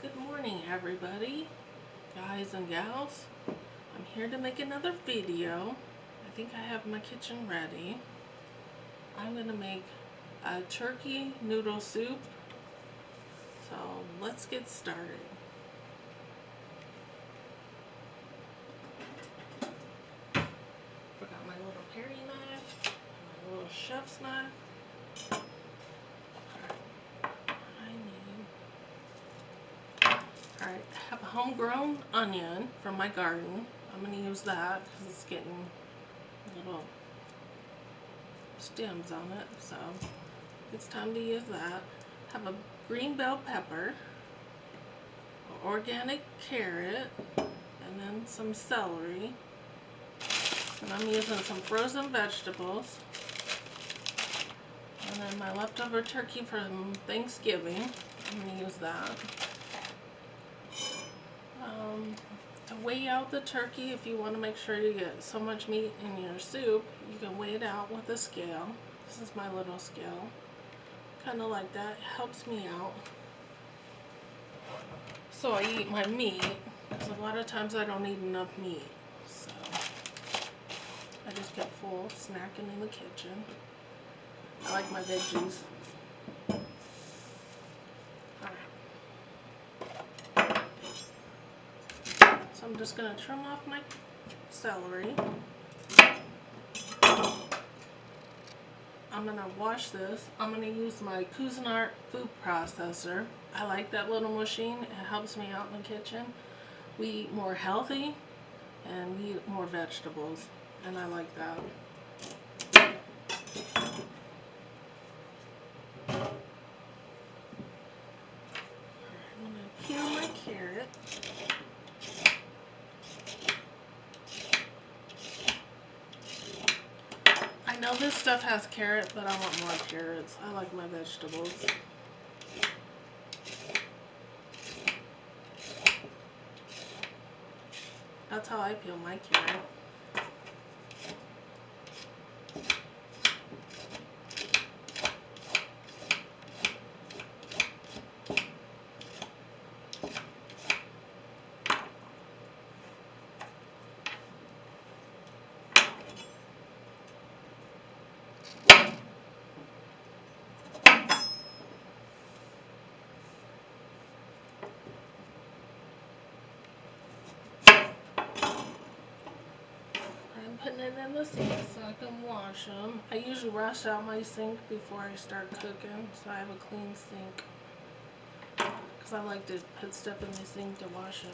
Good morning, everybody, guys and gals. I'm here to make another video. I think I have my kitchen ready. I'm going to make a turkey noodle soup. So let's get started. Forgot my little paring knife, my little chef's knife. Alright, I have a homegrown onion from my garden. I'm going to use that because it's getting little stems on it, so it's time to use that. I have a green bell pepper, organic carrot, and then some celery. And I'm using some frozen vegetables. And then my leftover turkey from Thanksgiving. I'm going to use that. To weigh out the turkey, if you want to make sure you get so much meat in your soup, you can weigh it out with a scale. This is my little scale. Kind of like that. It helps me out. So I eat my meat, because a lot of times I don't eat enough meat. So I just get full snacking in the kitchen. I like my veggies. So I'm just going to trim off my celery. I'm going to wash this. I'm going to use my Cuisinart food processor. I like that little machine. It helps me out in the kitchen. We eat more healthy and we eat more vegetables, and I like that. I'm going to peel my carrot. I know this stuff has carrot, but I want more carrots. I like my vegetables. That's how I peel my carrot. I'm putting it in the sink so I can wash them. I usually wash out my sink before I start cooking, so I have a clean sink. Because I like to put stuff in the sink to wash it.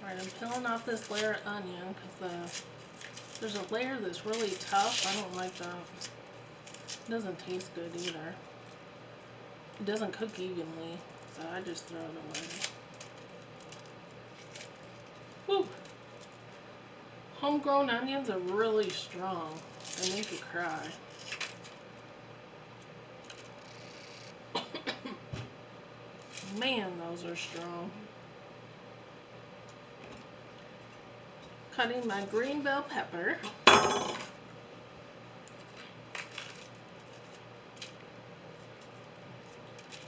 Alright, I'm peeling off this layer of onion because there's a layer that's really tough. I don't like that. It doesn't taste good either. It doesn't cook evenly, so I just throw it away. Woo! Homegrown onions are really strong. They make you cry. Man, those are strong. Cutting my green bell pepper.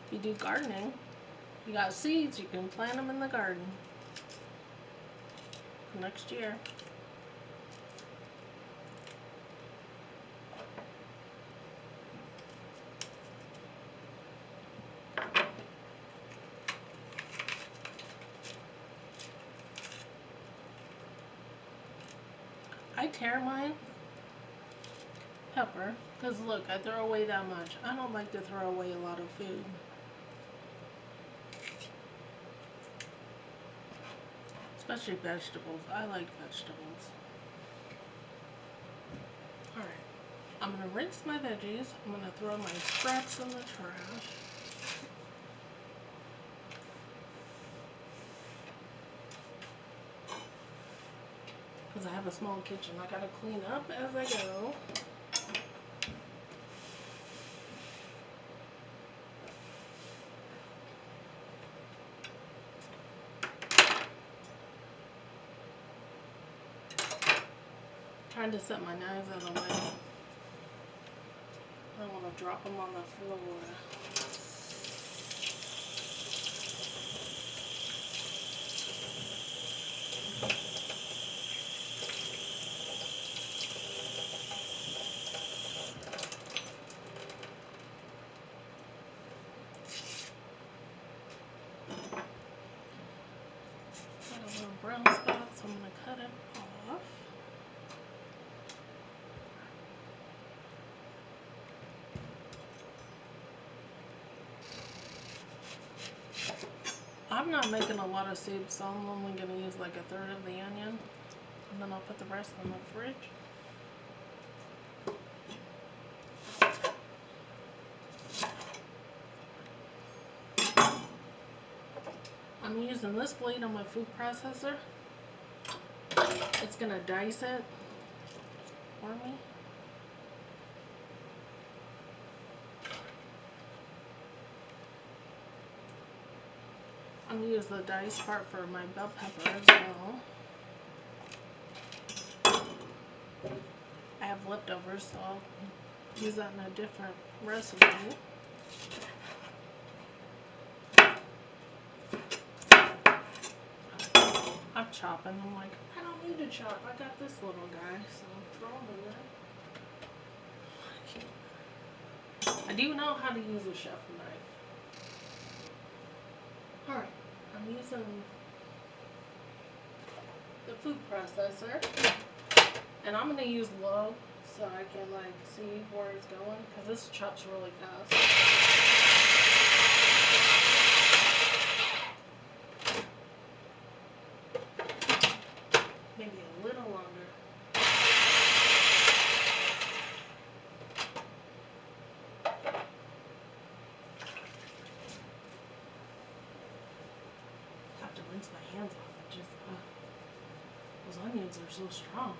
If you do gardening, you got seeds, you can plant them in the garden for next year. I tear mine pepper because look, I throw away that much. I don't like to throw away a lot of food. Especially vegetables. I like vegetables. Alright, I'm going to rinse my veggies. I'm going to throw my scraps in the trash. Because I have a small kitchen. I got to clean up as I go. trying to set my knives out of the way. I don't want to drop them on the floor. Got a little brown spot, so I'm going to cut it off. I'm not making a lot of soup, so I'm only going to use like a third of the onion, and then I'll put the rest in the fridge. I'm using this blade on my food processor. It's going to dice it for me. I'm going to use the dice part for my bell pepper as well. I have leftovers, so I'll use that in a different recipe. I'm chopping. I'm like, I don't need to chop. I got this little guy, so throw him in there. I do know how to use a chef knife. Alright, I'm using the food processor, and I'm going to use low so I can like see where it's going, because this chops really fast. Maybe a little longer. Have to rinse my hands off. It just those onions are so strong.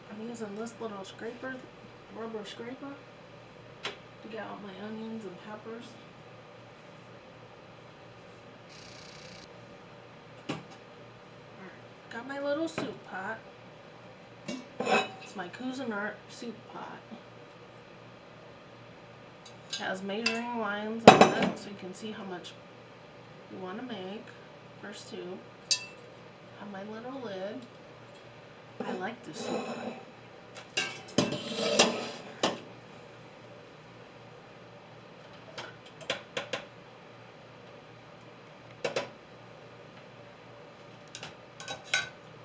I'm using this little scraper, rubber scraper, to get out my onions and peppers. Alright, got my little soup pot. It's my Cuisinart soup pot. It has measuring lines on it so you can see how much you want to make for soup. Have my little lid. I like this soup pot.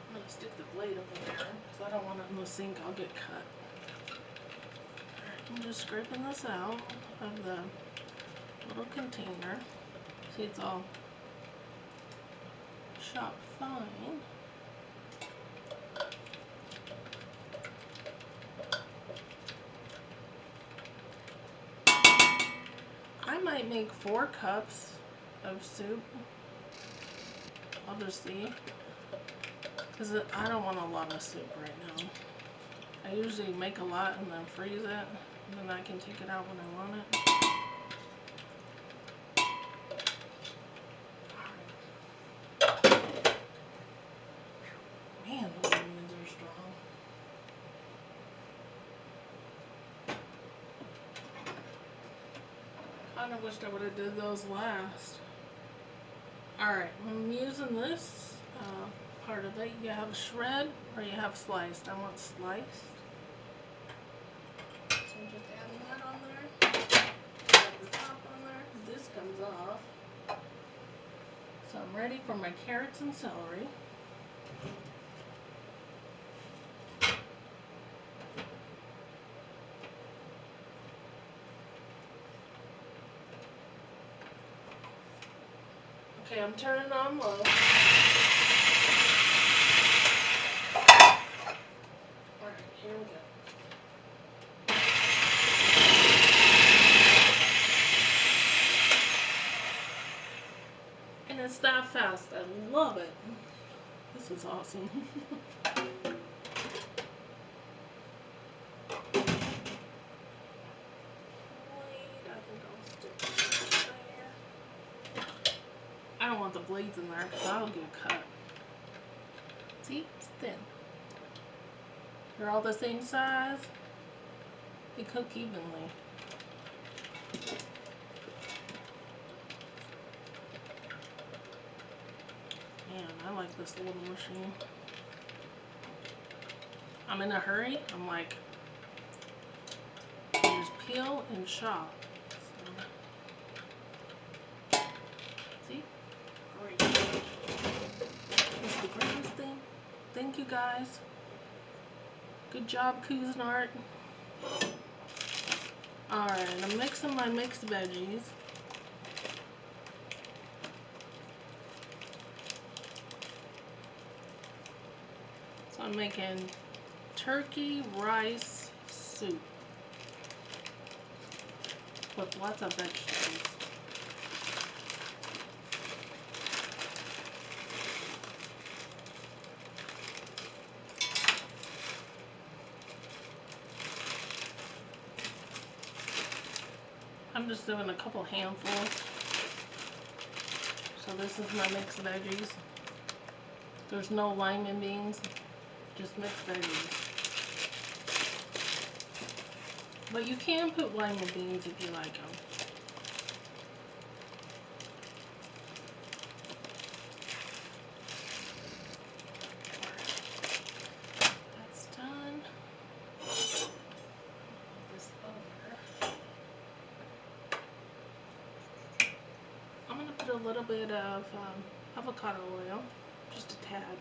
I'm going to stick the blade over there because I don't want it in the sink. I'll get cut. Alright, I'm just scraping this out of the little container. See, it's all chopped fine. I might make 4 cups of soup. I'll just see. Because I don't want a lot of soup right now. I usually make a lot and then freeze it. And then I can take it out when I want it. Man, those onions are strong. Kinda wished I would have did those last. Alright, I'm using this part of it. You have shred or you have sliced. I want sliced. So I'm just adding that on there. Add the top on there. This comes off. So I'm ready for my carrots and celery. Okay, I'm turning on low. Alright, here we go. And it's that fast. I love it. This is awesome. want the blades in there because that'll get cut. See, it's thin. They're all the same size. They cook evenly. Man, I like this little machine. I'm in a hurry. I'm like, just peel and chop. So, see? Great. It's the greatest thing. Thank you guys. Good job, Cuisinart. Alright, I'm mixing my mixed veggies. So I'm making turkey rice soup with lots of vegetables. I'm just doing a couple handfuls. So this is my mixed veggies. There's no lima beans, just mixed veggies. But you can put lima beans if you like them. That's done. Put this over. I'm going to put a little bit of avocado oil, just a tad.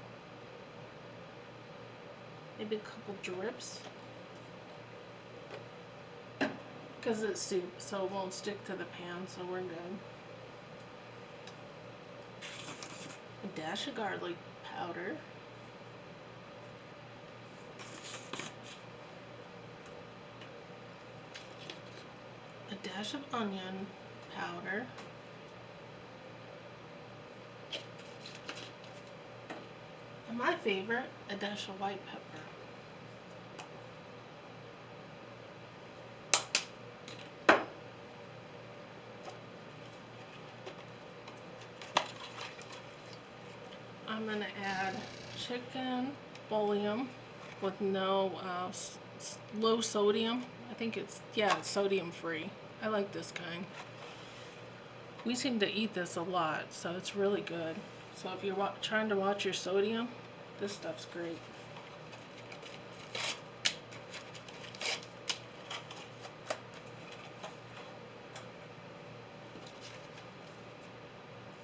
Maybe a couple drips. Because it's soup, so it won't stick to the pan, so we're good. A dash of garlic powder. A dash of onion powder. And my favorite, a dash of white pepper. I'm going to add chicken bouillon with no low sodium. I think it's sodium free. I like this kind. We seem to eat this a lot, so it's really good. So if you're trying to watch your sodium, this stuff's great.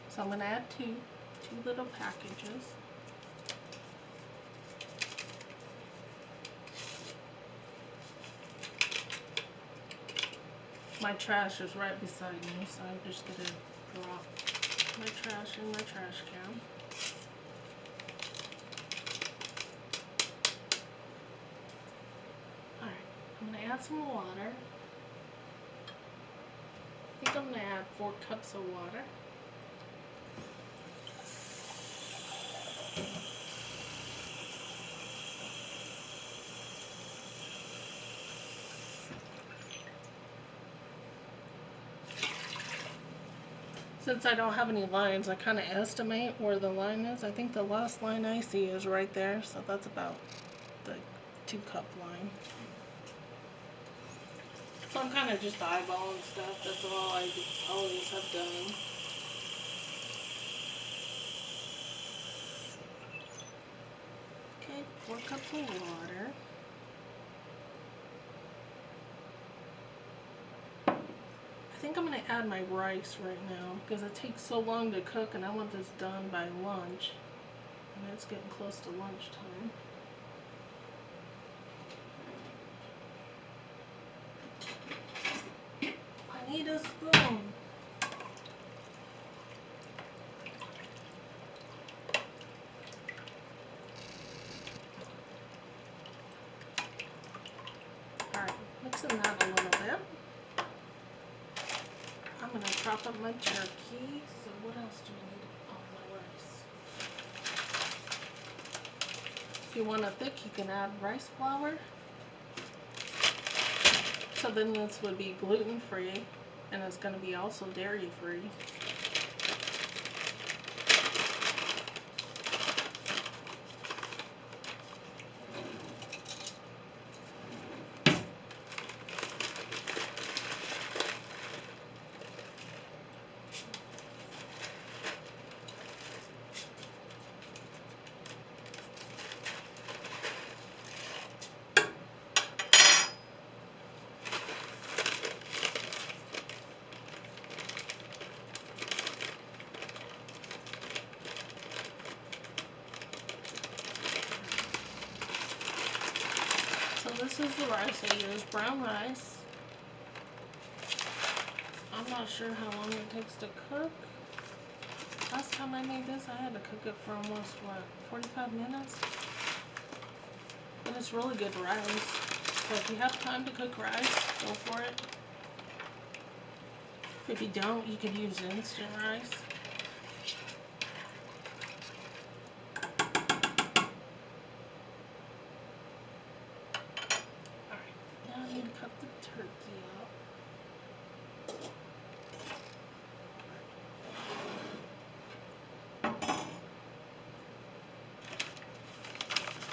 So I'm going to add two little packages. My trash is right beside me, so I'm just going to drop my trash in my trash can. Alright, I'm going to add some water. I think I'm going to add 4 cups of water. Since I don't have any lines, I kind of estimate where the line is. I think the last line I see is right there, so that's about the 2-cup line. So I'm kind of just eyeballing stuff. That's all I always have done. Okay, 4 cups of water. I think I'm going to add my rice right now because it takes so long to cook and I want this done by lunch. And it's getting close to lunchtime. I need a spoon. Alright, mixing that a little bit. I'm going to chop up my turkey. So what else do we need on my rice? If you want it thick, you can add rice flour. So then this would be gluten free and it's going to be also dairy free. this is the rice I use, brown rice. I'm not sure how long it takes to cook. Last time I made this, I had to cook it for almost, what, 45 minutes? And it's really good rice. So if you have time to cook rice, go for it. If you don't, you could use instant rice. Alright, now I need to cut the turkey up.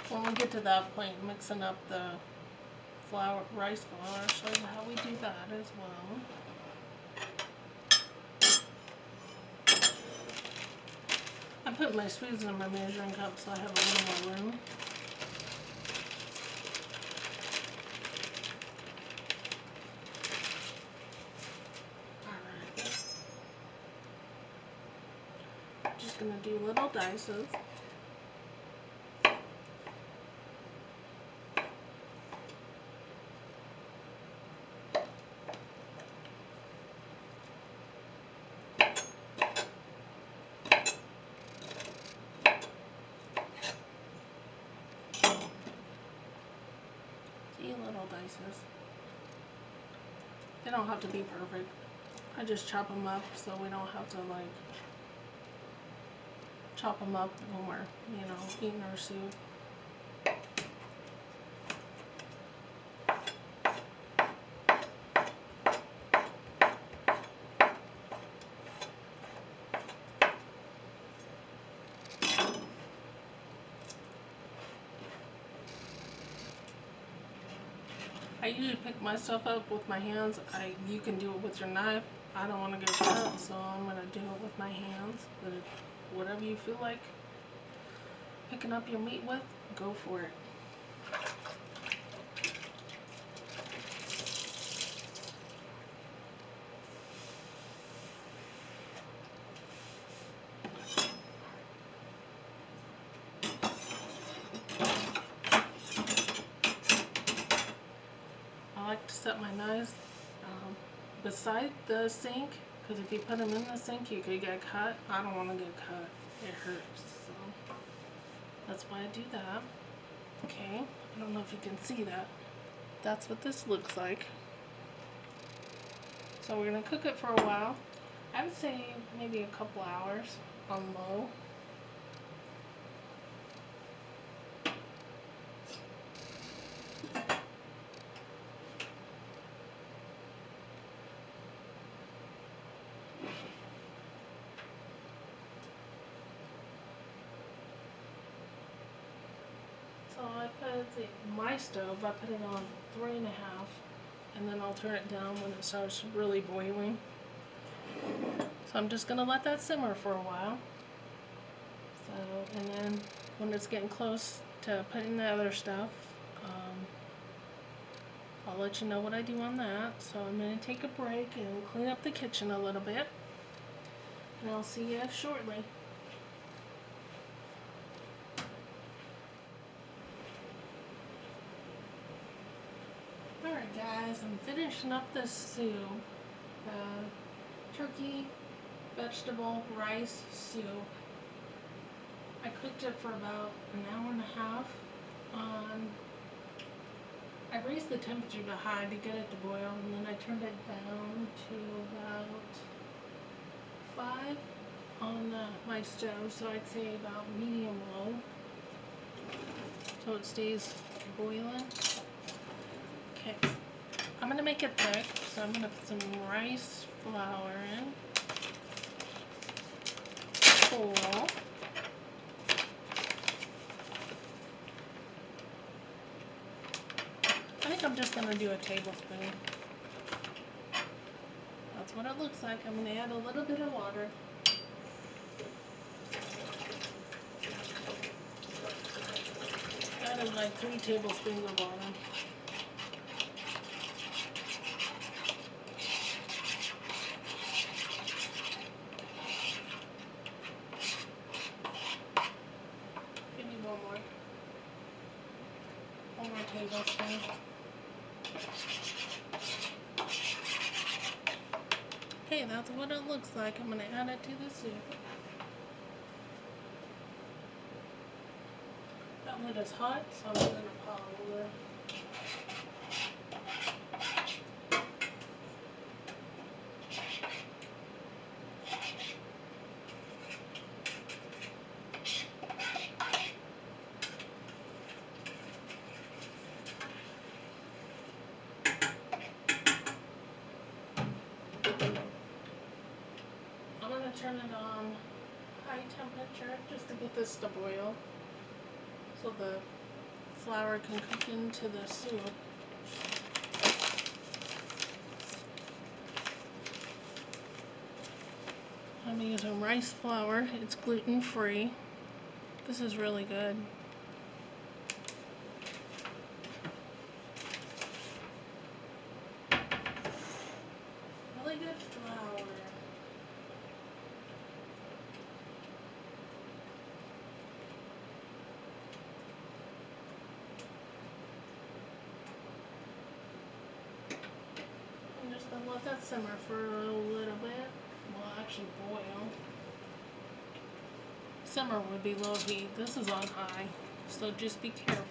When we get to that point, mixing up the rice flour, I'll show you how we do that as well. I put my sweets in my measuring cup so I have a little more room. Alright. Just gonna do little dices. Little dices. They don't have to be perfect. I just chop them up so we don't have to like chop them up when we're, eating our soup. I usually pick my stuff up with my hands. You can do it with your knife. I don't want to get cut, so I'm going to do it with my hands. But whatever you feel like picking up your meat with, go for it. I like to set my knives beside the sink, because if you put them in the sink, you could get cut. I don't want to get cut. It hurts. So that's why I do that. Okay, I don't know if you can see that. That's what this looks like. So we're going to cook it for a while. I would say maybe a couple hours on low. So I put my stove, I put it on 3.5, and then I'll turn it down when it starts really boiling. So I'm just gonna let that simmer for a while. So, and then when it's getting close to putting the other stuff, I'll let you know what I do on that. So I'm gonna take a break and clean up the kitchen a little bit, and I'll see you shortly. Alright guys, I'm finishing up this soup. Turkey, vegetable, rice soup. I cooked it for about an hour and a half. I raised the temperature to high to get it to boil, and then I turned it down to about 5 on my stove, so I'd say about medium low, so it stays boiling. Okay, I'm going to make it thick, so I'm going to put some rice flour in. Full. I think I'm just going to do a tablespoon. That's what it looks like. I'm going to add a little bit of water. Added like 3 tablespoons of water. Give me one more tablespoon. that's what it looks like. I'm going to add it to the soup. That lid is hot, so I'm going to pop over. I'm going to turn it on high temperature just to get this to boil so the flour can cook into the soup. I'm using rice flour. It's gluten-free. This is really good. Really good flour. I'm just going to let that simmer for a little bit. Well, actually boil. Simmer would be low heat. This is on high, so just be careful.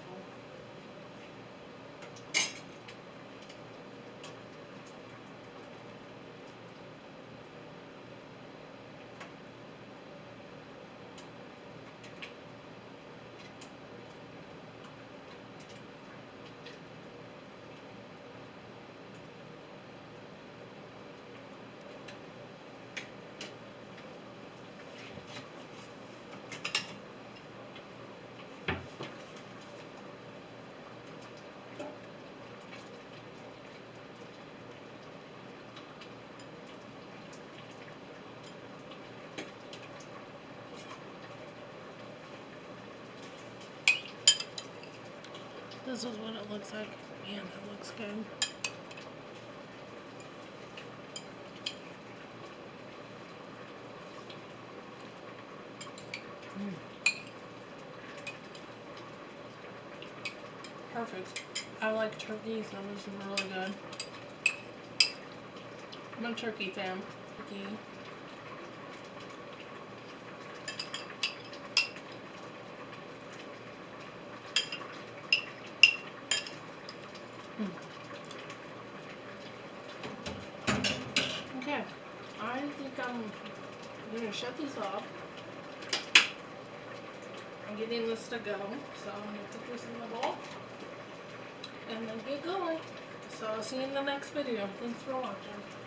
This is what it looks like. Man, that looks good. Perfect. I like turkey, so this is really good. I'm a turkey fan. Turkey. Okay, I think I'm gonna shut these off. I'm getting this to go, so I'm gonna put this in the bowl and then get going. So I'll see you in the next video. Thanks for watching.